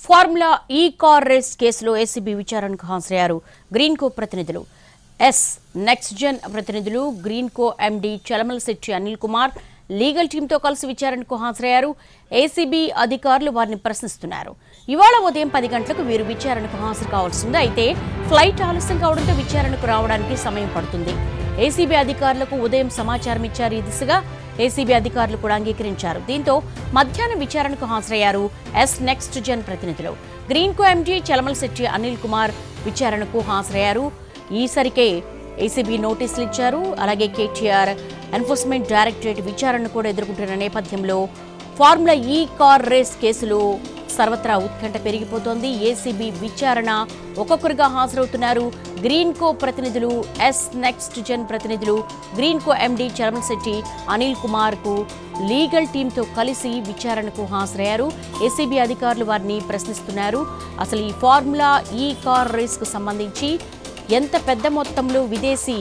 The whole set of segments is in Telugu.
ఫార్ములా ఈ కార్ రేస్ కేసులో ఏసీబీ విచారణకు హాజరయ్యారు గ్రీన్కో ప్రతినిధులు. నెక్స్ట్ జెన్ ప్రతినిధులు గ్రీన్కో ఎండీ చలమలశెట్టి అనిల్ కుమార్ లీగల్ టీంతో కలిసి విచారణకు హాజరయ్యారు. ఏసీబీ అధికారులు వారిని ప్రశ్నిస్తున్నారు. ఇవాళ ఉదయం 10 గంటలకు వీరు విచారణకు హాజరు కావాల్సింది. అయితే ఫ్లైట్ ఆలస్యం కావడంతో విచారణకు రావడానికి సమయం పడుతుంది. ఏసీబీ అధికారులకు ఉదయం సమాచారం ఇచ్చారు. ఈ దిశగా ఏసీబీ అధికారులు కూడా అంగీకరించారు. దీంతో మధ్యాహ్నం విచారణకు హాజరయ్యారు నెక్స్ట్ జెన్ ప్రతినిధులు. గ్రీన్కో ఎండీ చలమలశెట్టి అనిల్ కుమార్ విచారణకు హాజరయ్యారు. ఈసరికే ఏసీబీ నోటీసులు ఇచ్చారు. అలాగే కేటీఆర్ ఎన్ఫోర్స్మెంట్ డైరెక్టరేట్ విచారణను కూడా ఎదుర్కొంటున్న నేపథ్యంలో ఫార్ములా ఈ కార్ రేస్ కేసులో సర్వత్రా ఉత్కంఠ పెరిగిపోతోంది. ఏసీబీ విచారణ ఒక్కొక్కరుగా హాజరవుతున్నారు. గ్రీన్కో ప్రతినిధులు, నెక్స్ట్ జెన్ ప్రతినిధులు, గ్రీన్కో ఎండీ చలమలశెట్టి అనిల్ కుమార్కు లీగల్ టీంతో కలిసి విచారణకు హాజరయ్యారు. ఏసీబీ అధికారులు వారిని ప్రశ్నిస్తున్నారు. అసలు ఈ ఫార్ములా ఈ కార్ రేస్కు సంబంధించి ఎంత పెద్ద మొత్తంలో విదేశీ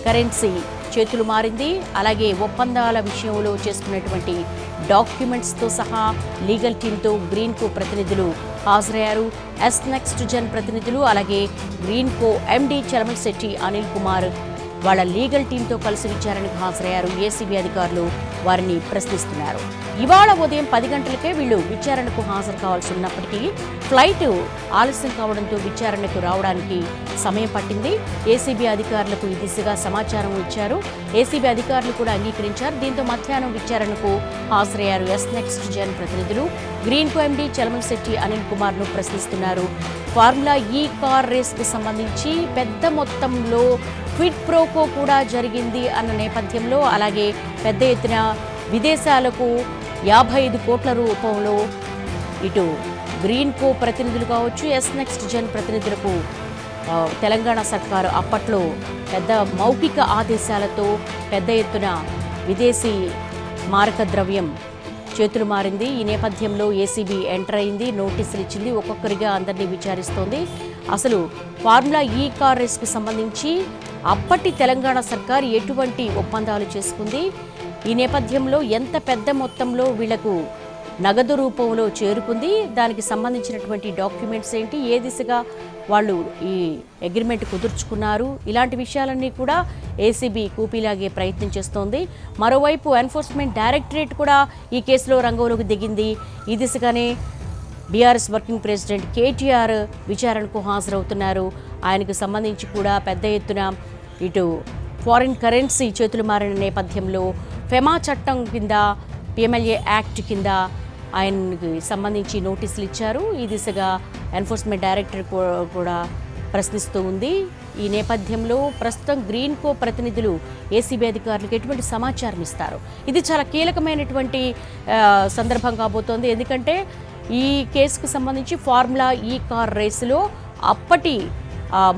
కరెన్సీ చేతులు మారింది, అలాగే ఒప్పందాల విషయంలో చేసుకున్నటువంటి డాక్యుమెంట్స్తో సహా లీగల్ టీంతో గ్రీన్కో ప్రతినిధులు హాజరయ్యారు. నెక్స్ట్ జెన్ ప్రతినిధులు, అలాగే గ్రీన్కో ఎండీ చలమలశెట్టి అనిల్ కుమార్ వాళ్ళ లీగల్ టీంతో కలిసి విచారణకు హాజరయ్యారు. ఏసీబీ అధికారులు వారిని ప్రశ్నిస్తున్నారు. ఇవాళ ఉదయం 10 గంటలకే వీళ్ళు విచారణకు హాజరు కావాల్సి ఉన్నప్పటికీ ఫ్లైట్ ఆలస్యం కావడంతో విచారణకు రావడానికి సమయం పట్టింది. ఏసీబీ అధికారులకు ఈ దిశగా సమాచారం ఇచ్చారు. ఏసీబీ అధికారులు కూడా అంగీకరించారు. దీంతో మధ్యాహ్నం విచారణకు హాజరయ్యారు నెక్స్ట్ జెన్ ప్రతినిధులు. గ్రీన్కో ఎండీ చలమలశెట్టి అనిల్ కుమార్ను ప్రశ్నిస్తున్నారు. ఫార్ములా ఈ కార్ రేస్కు సంబంధించి పెద్ద మొత్తంలో క్విడ్ ప్రోకో కూడా జరిగింది అన్న నేపథ్యంలో, అలాగే పెద్ద ఎత్తున విదేశాలకు 55 కోట్ల రూపంలో ఇటు గ్రీన్కో ప్రతినిధులు కావచ్చు, నెక్స్ట్ జెన్ ప్రతినిధులకు తెలంగాణ సర్కారు అప్పట్లో పెద్ద మౌఖిక ఆదేశాలతో పెద్ద ఎత్తున విదేశీ మారక ద్రవ్యం చేతులు మారింది. ఈ నేపథ్యంలో ఏసీబీ ఎంటర్ అయింది, నోటీసులు ఇచ్చింది, ఒక్కొక్కరిగా అందరినీ విచారిస్తోంది. అసలు ఫార్ములా ఈ కార్ రేస్కు సంబంధించి అప్పటి తెలంగాణ సర్కారు ఎటువంటి ఒప్పందాలు చేసుకుంది, ఈ నేపథ్యంలో ఎంత పెద్ద మొత్తంలో వీళ్లకు నగదు రూపంలో చేరుకుంది, దానికి సంబంధించినటువంటి డాక్యుమెంట్స్ ఏంటి, ఏ దిశగా వాళ్ళు ఈ అగ్రిమెంట్ కుదుర్చుకున్నారు, ఇలాంటి విషయాలన్నీ కూడా ఏసీబీ కూపీలాగే ప్రయత్నం చేస్తోంది. మరోవైపు ఎన్ఫోర్స్మెంట్ డైరెక్టరేట్ కూడా ఈ కేసులో రంగంలోకి దిగింది. ఈ దిశగానే బీఆర్ఎస్ వర్కింగ్ ప్రెసిడెంట్ కేటీఆర్ విచారణకు హాజరవుతున్నారు. ఆయనకు సంబంధించి కూడా పెద్ద ఎత్తున ఇటు ఫారిన్ కరెన్సీ చేతులు మారిన నేపథ్యంలో ఫెమా చట్టం కింద, పిఎంఎల్ఏ యాక్ట్ కింద ఆయనకి సంబంధించి నోటీసులు ఇచ్చారు. ఈ దిశగా ఎన్ఫోర్స్మెంట్ డైరెక్టర్ కూడా ప్రశ్నిస్తూ ఉంది. ఈ నేపథ్యంలో ప్రస్తుతం గ్రీన్కో ప్రతినిధులు ఏసీబీ అధికారులకు ఎటువంటి సమాచారం ఇస్తారు, ఇది చాలా కీలకమైనటువంటి సందర్భం కాబోతోంది. ఎందుకంటే ఈ కేసుకు సంబంధించి ఫార్ములా ఈ కార్ రేసులో అప్పటి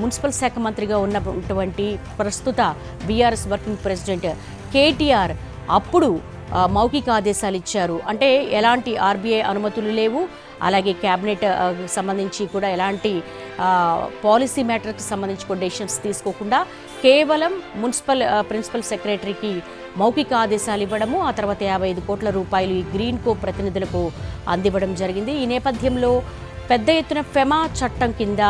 మున్సిపల్ శాఖ మంత్రిగా ఉన్నటువంటి ప్రస్తుత బీఆర్ఎస్ వర్కింగ్ ప్రెసిడెంట్ కేటీఆర్ అప్పుడు మౌఖిక ఆదేశాలు ఇచ్చారు. అంటే ఎలాంటి ఆర్బీఐ అనుమతులు లేవు, అలాగే క్యాబినెట్ సంబంధించి కూడా ఎలాంటి పాలసీ మ్యాటర్కి సంబంధించి కూడా డెసిషన్స్ తీసుకోకుండా కేవలం ప్రిన్సిపల్ సెక్రటరీకి మౌఖిక ఆదేశాలు ఇవ్వడము, ఆ తర్వాత 55 కోట్ల రూపాయలు ఈ గ్రీన్కో ప్రతినిధులకు అందివ్వడం జరిగింది. ఈ నేపథ్యంలో పెద్ద ఎత్తున ఫెమా చట్టం కింద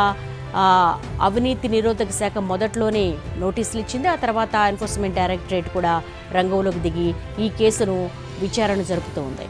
అవినీతి నిరోధక శాఖ మొదట్లోనే నోటీసులు ఇచ్చింది. ఆ తర్వాత ఎన్ఫోర్స్మెంట్ డైరెక్టరేట్ కూడా రంగంలోకి దిగి ఈ కేసును విచారణ జరుపుతోంది.